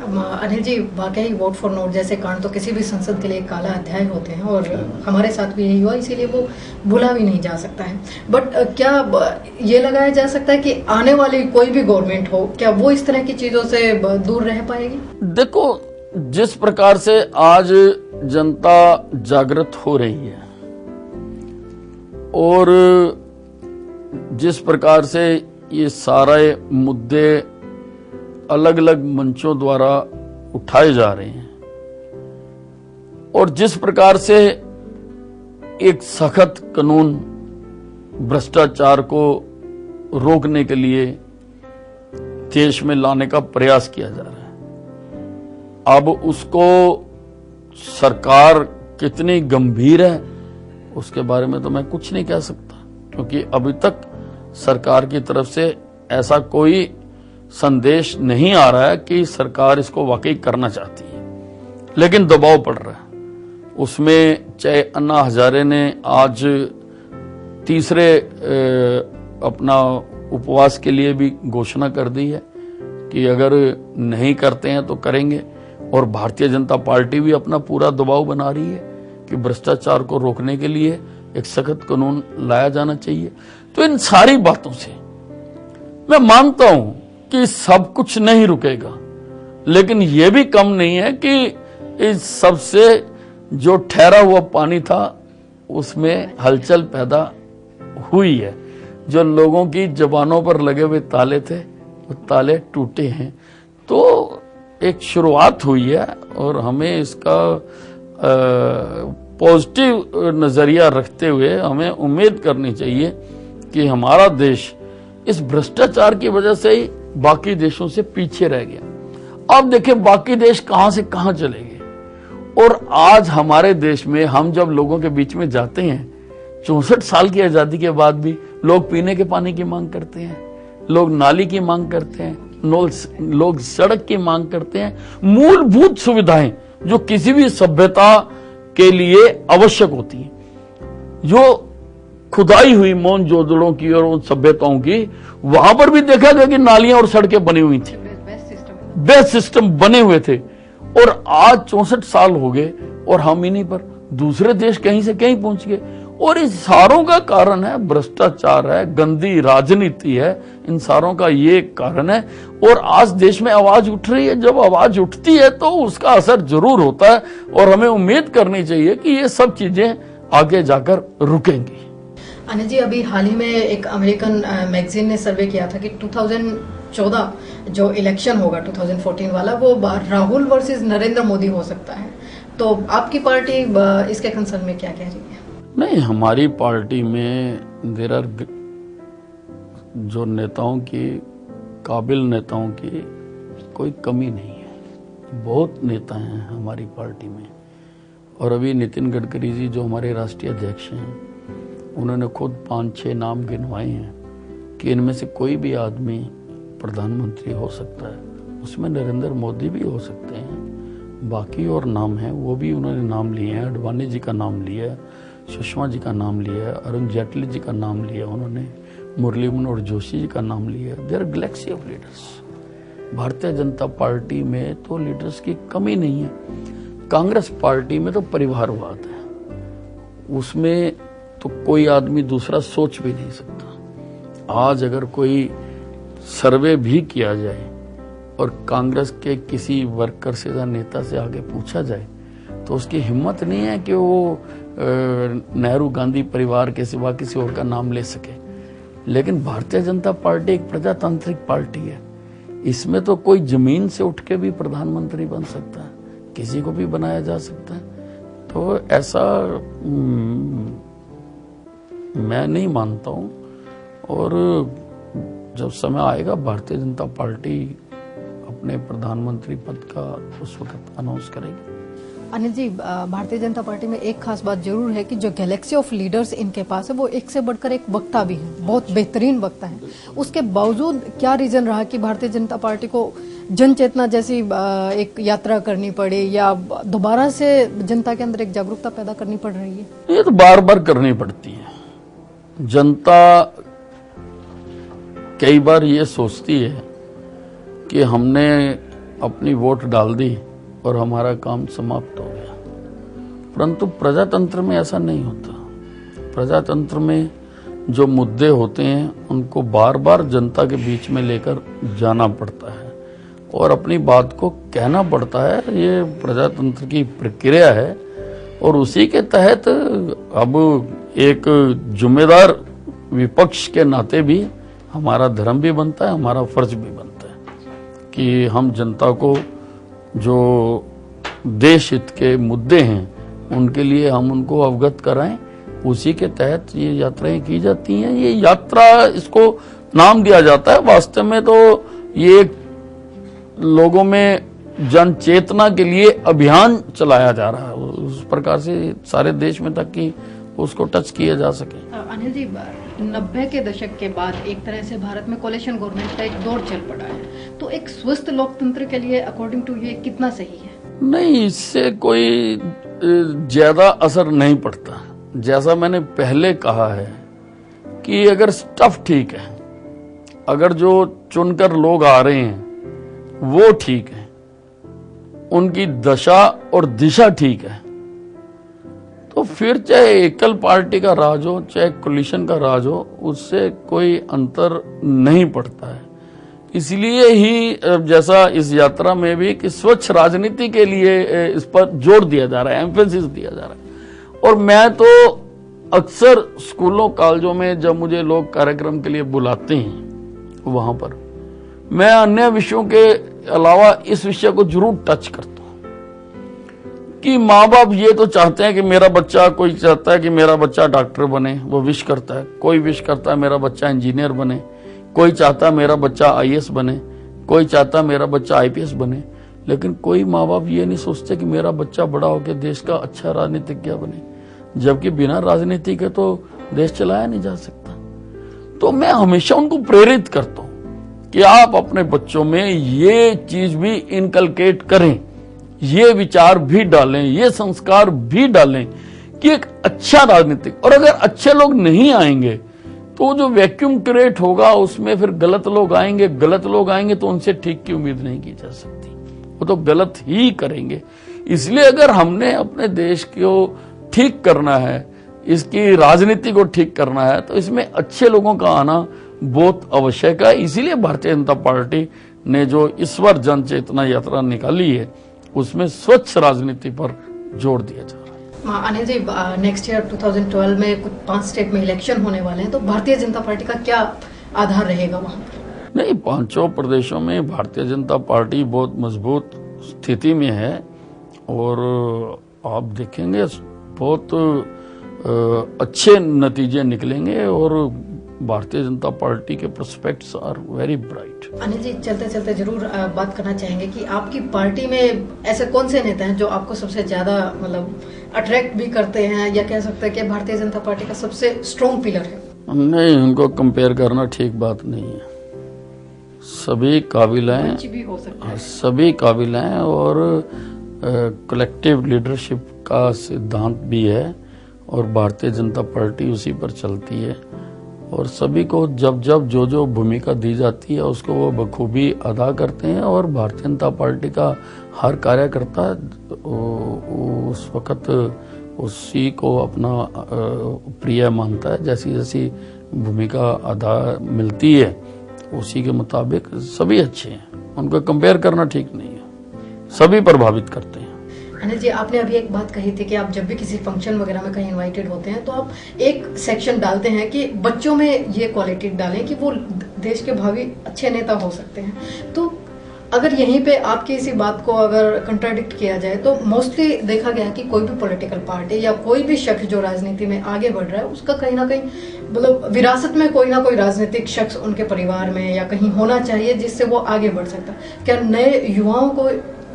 अनिल जी, वाकई vote for note जैसे कांड तो किसी भी संसद के लिए एक काला अध्याय होते हैं और हमारे साथ भी यही हुआ, इसीलिए वो भूला भी नहीं जा सकता है। बट क्या ये लगाया जा सकता है कि आने वाली कोई भी गवर्नमेंट हो, क्या वो इस तरह की चीजों से दूर रह पाएगी? देखो, जिस प्रकार से आज जनता जागृत हो रही है और जिस प्रकार से ये सारे मुद्दे अलग अलग मंचों द्वारा उठाए जा रहे हैं और जिस प्रकार से एक सख्त कानून भ्रष्टाचार को रोकने के लिए देश में लाने का प्रयास किया जा रहा है, अब उसको सरकार कितनी गंभीर है उसके बारे में तो मैं कुछ नहीं कह सकता, क्योंकि अभी तक सरकार की तरफ से ऐसा कोई संदेश नहीं आ रहा है कि सरकार इसको वाकई करना चाहती है, लेकिन दबाव पड़ रहा है उसमें। चाहे अन्ना हजारे ने आज तीसरे अपना उपवास के लिए भी घोषणा कर दी है कि अगर नहीं करते हैं तो करेंगे, और भारतीय जनता पार्टी भी अपना पूरा दबाव बना रही है कि भ्रष्टाचार को रोकने के लिए एक सख्त कानून लाया जाना चाहिए। तो इन सारी बातों से मैं मानता हूं कि सब कुछ नहीं रुकेगा, लेकिन यह भी कम नहीं है कि इस सबसे जो ठहरा हुआ पानी था उसमें हलचल पैदा हुई है। जो लोगों की जबानों पर लगे हुए ताले थे वो ताले टूटे हैं, तो एक शुरुआत हुई है और हमें इसका पॉजिटिव नजरिया रखते हुए हमें उम्मीद करनी चाहिए कि हमारा देश इस भ्रष्टाचार की वजह से ही बाकी देशों से पीछे रह गया। अब देखिए बाकी देश कहां से कहां चले गए, और आज हमारे देश में हम जब लोगों के बीच में जाते हैं, 64 साल की आजादी के बाद भी लोग पीने के पानी की मांग करते हैं, लोग नाली की मांग करते हैं, लोग सड़क की मांग करते हैं। मूलभूत सुविधाएं जो किसी भी सभ्यता के लिए आवश्यक होती हैं, जो खुदाई हुई मोहनजोदड़ो की और उन सभ्यताओं की, वहां पर भी देखा गया कि नालियां और सड़कें बनी हुई थी, बेस्ट सिस्टम बने हुए थे। और आज 64 साल हो गए और हम इन्हीं पर, दूसरे देश कहीं से कहीं पहुंच गए। और इन सारों का कारण है भ्रष्टाचार है, गंदी राजनीति है, इन सारों का ये कारण है। और आज देश में आवाज उठ रही है, जब आवाज उठती है तो उसका असर जरूर होता है और हमें उम्मीद करनी चाहिए कि ये सब चीजें आगे जाकर रुकेंगी। अनिल जी, अभी हाल ही में एक अमेरिकन मैगजीन ने सर्वे किया था कि 2014 जो इलेक्शन होगा 2014 वाला, वो राहुल वर्सेस नरेंद्र मोदी हो सकता है। तो आपकी पार्टी इसके कंसर्न में क्या कह रही है? नहीं, हमारी पार्टी में जो नेताओं की, काबिल नेताओं की कोई कमी नहीं है। बहुत नेता हैं हमारी पार्टी में, और अभी नितिन गडकरी जी जो हमारे राष्ट्रीय अध्यक्ष हैं, उन्होंने खुद 5-6 नाम गिनवाए हैं कि इनमें से कोई भी आदमी प्रधानमंत्री हो सकता है। उसमें नरेंद्र मोदी भी हो सकते हैं, बाकी और नाम हैं वो भी उन्होंने नाम लिए हैं। अडवाणी जी का नाम लिया है, सुषमा जी का नाम लिया है, अरुण जेटली जी का नाम लिया उन्होंने, मुरली मनोहर जोशी जी का नाम लिया है। Their galaxy of leaders. Bharatiya Janata party में तो लीडर्स की कमी नहीं है। कांग्रेस पार्टी में तो परिवारवाद है, उसमें तो कोई आदमी दूसरा सोच भी नहीं सकता। आज अगर कोई सर्वे भी किया जाए और कांग्रेस के किसी वर्कर से या नेता से आगे पूछा जाए तो उसकी हिम्मत नहीं है कि वो नेहरू गांधी परिवार के सिवा किसी और का नाम ले सके। लेकिन भारतीय जनता पार्टी एक प्रजातांत्रिक पार्टी है, इसमें तो कोई जमीन से उठ के भी प्रधानमंत्री बन सकता है, किसी को भी बनाया जा सकता है। तो ऐसा मैं नहीं मानता हूं, और जब समय आएगा भारतीय जनता पार्टी अपने प्रधानमंत्री पद का उस वक्त अनाउंस करेगी। अनिल जी, भारतीय जनता पार्टी में एक खास बात जरूर है कि जो गैलेक्सी ऑफ लीडर्स इनके पास है वो एक से बढ़कर एक वक्ता भी है, बहुत बेहतरीन वक्ता है। उसके बावजूद क्या रीजन रहा कि भारतीय जनता पार्टी को जन चेतना जैसी एक यात्रा करनी पड़े, या दोबारा से जनता के अंदर एक जागरूकता पैदा करनी पड़ रही है? ये तो बार बार करनी पड़ती है। जनता कई बार ये सोचती है कि हमने अपनी वोट डाल दी और हमारा काम समाप्त हो गया। परंतु प्रजातंत्र में ऐसा नहीं होता। प्रजातंत्र में जो मुद्दे होते हैं उनको बार बार जनता के बीच में लेकर जाना पड़ता है और अपनी बात को कहना पड़ता है। ये प्रजातंत्र की प्रक्रिया है और उसी के तहत अब एक जिम्मेदार विपक्ष के नाते भी हमारा धर्म भी बनता है, हमारा फर्ज भी बनता है कि हम जनता को जो देश हित के मुद्दे हैं उनके लिए हम उनको अवगत कराएं। उसी के तहत ये यात्राएं की जाती हैं। ये यात्रा, इसको नाम दिया जाता है, वास्तव में तो ये लोगों में जन चेतना के लिए अभियान चलाया जा रहा है उस प्रकार से सारे देश में, ताकि उसको टच किया जा सके। अनिल जी, 90 के दशक के बाद एक तरह से भारत में कोलिशन गवर्नमेंट का एक दौर चल पड़ा है, तो एक स्वस्थ लोकतंत्र के लिए अकॉर्डिंग टू ये कितना सही है? नहीं, इससे कोई ज्यादा असर नहीं पड़ता। जैसा मैंने पहले कहा है कि अगर स्टफ ठीक है, अगर जो चुनकर लोग आ रहे हैं वो ठीक है, उनकी दशा और दिशा ठीक है, तो फिर चाहे एकल पार्टी का राज हो चाहे कोलिशन का राज हो, उससे कोई अंतर नहीं पड़ता है। इसलिए ही जैसा इस यात्रा में भी कि स्वच्छ राजनीति के लिए इस पर जोर दिया जा रहा है, एम्फेसिस दिया जा रहा है। और मैं तो अक्सर स्कूलों कॉलेजों में जब मुझे लोग कार्यक्रम के लिए बुलाते हैं, वहां पर मैं अन्य विषयों के अलावा इस विषय को जरूर टच करता हूं कि माँ बाप ये तो चाहते हैं कि मेरा बच्चा, कोई चाहता है कि मेरा बच्चा डॉक्टर बने, वो विश करता है, कोई विश करता है मेरा बच्चा इंजीनियर बने, कोई चाहता है मेरा बच्चा आईएएस बने, कोई चाहता है मेरा बच्चा आईपीएस बने, लेकिन कोई माँ बाप ये नहीं सोचते कि मेरा बच्चा बड़ा होकर देश का अच्छा राजनीतिज्ञ बने, जबकि बिना राजनीति के तो देश चलाया नहीं जा सकता। तो मैं हमेशा उनको प्रेरित करता हूं कि आप अपने बच्चों में ये चीज भी इनकलकेट करें, ये विचार भी डालें, ये संस्कार भी डालें कि एक अच्छा राजनीतिक, और अगर अच्छे लोग नहीं आएंगे तो जो वैक्यूम क्रिएट होगा उसमें फिर गलत लोग आएंगे, गलत लोग आएंगे तो उनसे ठीक की उम्मीद नहीं की जा सकती, वो तो गलत ही करेंगे। इसलिए अगर हमने अपने देश को ठीक करना है, इसकी राजनीति को ठीक करना है, तो इसमें अच्छे लोगों का आना बहुत आवश्यक है। इसीलिए भारतीय जनता पार्टी ने जो इस बार जन चेतना यात्रा निकाली है उसमें स्वच्छ राजनीति पर जोर दिया जा रहा है। अनिल जी, नेक्स्ट ईयर 2012 में कुछ 5 स्टेट में इलेक्शन होने वाले हैं, तो भारतीय जनता पार्टी का क्या आधार रहेगा वहां पर? नहीं, 5 प्रदेशों में भारतीय जनता पार्टी बहुत मजबूत स्थिति में है और आप देखेंगे बहुत अच्छे नतीजे निकलेंगे और भारतीय जनता पार्टी के prospects are very bright. Anil ji, चलते चलते जरूर बात करना चाहेंगे कि आपकी पार्टी में ऐसे कौन से नेता हैं जो आपको सबसे ज्यादा मतलब अट्रैक्ट भी करते हैं, या कह सकते हैं कि भारतीय जनता पार्टी का सबसे स्ट्रॉन्ग पिलर है? नहीं, उनको कंपेयर करना ठीक बात नहीं है। सभी काबिल हैं, सभी काबिल हैं और कलेक्टिव लीडरशिप का सिद्धांत भी है और भारतीय जनता पार्टी उसी पर चलती है और सभी को जब जब जो जो भूमिका दी जाती है उसको वो बखूबी अदा करते हैं और भारतीय जनता पार्टी का हर कार्यकर्ता उस वक्त उसी को अपना प्रिय मानता है। जैसी जैसी भूमिका अदा मिलती है उसी के मुताबिक सभी अच्छे हैं, उनको कंपेयर करना ठीक नहीं है, सभी प्रभावित करते हैं। अनिल जी, आपने अभी एक बात कही थी कि आप जब भी किसी फंक्शन वगैरह में कहीं इनवाइटेड होते हैं तो आप एक सेक्शन डालते हैं कि बच्चों में ये क्वालिटी डालें कि वो देश के भावी अच्छे नेता हो सकते हैं। तो अगर यहीं पे आपकी इसी बात को अगर कंट्राडिक्ट किया जाए तो मोस्टली देखा गया है कि कोई भी पॉलिटिकल पार्टी या कोई भी शख्स जो राजनीति में आगे बढ़ रहा है उसका कहीं ना कहीं मतलब विरासत में कोई ना कोई राजनीतिक शख्स उनके परिवार में या कहीं होना चाहिए जिससे वो आगे बढ़ सकता है। क्या नए युवाओं को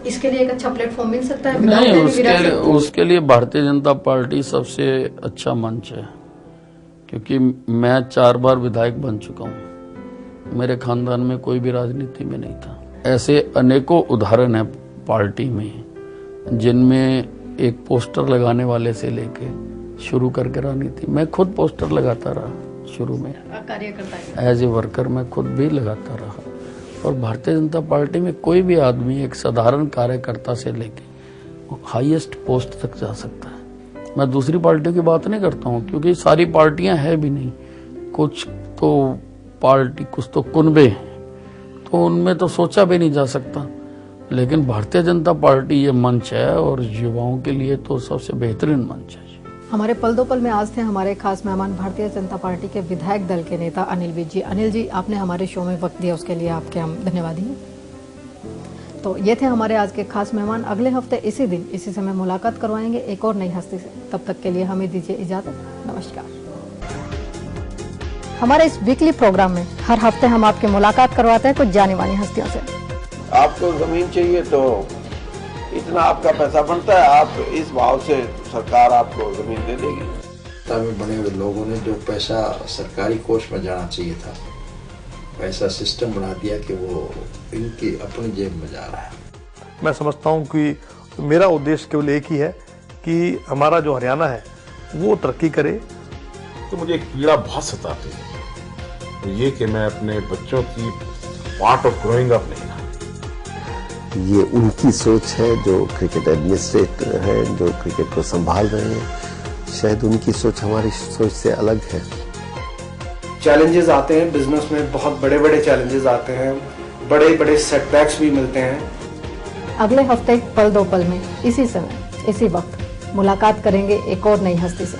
इसके लिए एक अच्छा प्लेटफॉर्म मिल सकता है? नहीं, उसके लिए भारतीय जनता पार्टी सबसे अच्छा मंच है, क्योंकि मैं 4 बार विधायक बन चुका हूँ, मेरे खानदान में कोई भी राजनीति में नहीं था। ऐसे अनेकों उदाहरण हैं पार्टी में जिनमें एक पोस्टर लगाने वाले से लेके शुरू करके राजनीति, मैं खुद पोस्टर लगाता रहा शुरू में, कार्यकर्ता एज ए वर्कर मैं खुद भी लगाता रहा और भारतीय जनता पार्टी में कोई भी आदमी एक साधारण कार्यकर्ता से लेके हाईएस्ट पोस्ट तक जा सकता है। मैं दूसरी पार्टियों की बात नहीं करता हूँ, क्योंकि सारी पार्टियां है भी नहीं, कुछ तो कुनबे हैं, तो उनमें तो सोचा भी नहीं जा सकता। लेकिन भारतीय जनता पार्टी ये मंच है और युवाओं के लिए तो सबसे बेहतरीन मंच है। हमारे पल दो पल में आज थे हमारे खास मेहमान भारतीय जनता पार्टी के विधायक दल के नेता अनिल विज जी। अनिल जी, आपने हमारे शो में वक्त दिया, उसके लिए आपके हम धन्यवादी हैं। तो ये थे हमारे आज के खास मेहमान। अगले हफ्ते इसी दिन इसी समय मुलाकात करवाएंगे एक और नई हस्ती से। तब तक के लिए हमें दीजिए इजाजत। नमस्कार। हमारे इस वीकली प्रोग्राम में हर हफ्ते हम आपकी मुलाकात करवाते हैं कुछ जानी मानी हस्तियों से। आपको जमीन चाहिए तो इतना आपका पैसा बनता है, आप इस भाव से सरकार आपको जमीन दे देगी। में बने हुए लोगों ने जो पैसा सरकारी कोष में जाना चाहिए था, वैसा सिस्टम बना दिया कि वो इनकी अपनी जेब में जा रहा है। मैं समझता हूँ कि मेरा उद्देश्य केवल एक ही है कि हमारा जो हरियाणा है वो तरक्की करे। तो मुझे एक पीड़ा बहुत सताती है, ये कि मैं अपने बच्चों की पार्ट ऑफ ग्रोइंग अप नहीं। ये उनकी सोच है जो क्रिकेट एडमिनिस्ट्रेटर हैं, जो क्रिकेट को संभाल रहे हैं। शायद उनकी सोच हमारी सोच से अलग है। चैलेंजेस आते हैं बिजनेस में, बहुत बड़े बड़े चैलेंजेस आते हैं, बड़े बड़े सेटबैक्स भी मिलते हैं। अगले हफ्ते पल दो पल में इसी समय इसी वक्त मुलाकात करेंगे एक और नई हस्ती से।